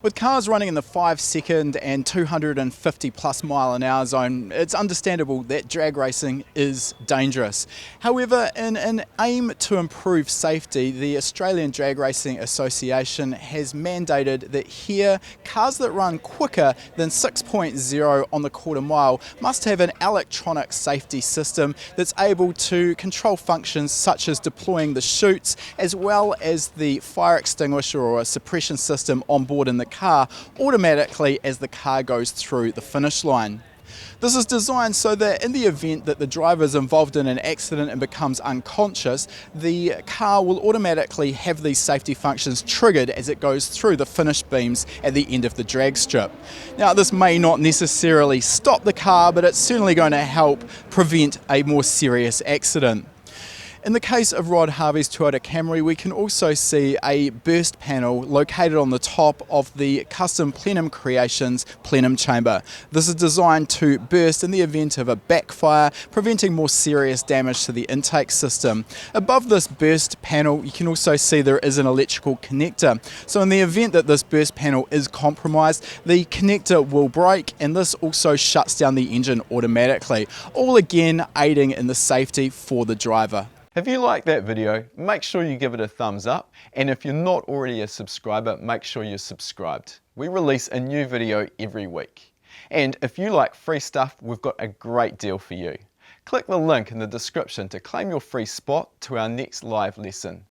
With cars running in the 5-second and 250 plus mile an hour zone, it's understandable that drag racing is dangerous. However, in an aim to improve safety, the Australian Drag Racing Association has mandated that here, cars that run quicker than 6.0 on the quarter mile must have an electronic safety system that's able to control functions such as deploying the chutes, as well as the fire extinguisher or a suppression system on board in the car automatically as the car goes through the finish line. This is designed so that in the event that the driver is involved in an accident and becomes unconscious, the car will automatically have these safety functions triggered as it goes through the finish beams at the end of the drag strip. Now, this may not necessarily stop the car, but it's certainly going to help prevent a more serious accident. In the case of Rod Harvey's Toyota Camry, we can also see a burst panel located on the top of the custom Plenum Creations plenum chamber. This is designed to burst in the event of a backfire, preventing more serious damage to the intake system. Above this burst panel, you can also see there is an electrical connector. So in the event that this burst panel is compromised, the connector will break, and this also shuts down the engine automatically, all again aiding in the safety for the driver. If you like that video, make sure you give it a thumbs up, and if you're not already a subscriber, make sure you're subscribed. We release a new video every week. And if you like free stuff, we've got a great deal for you. Click the link in the description to claim your free spot to our next live lesson.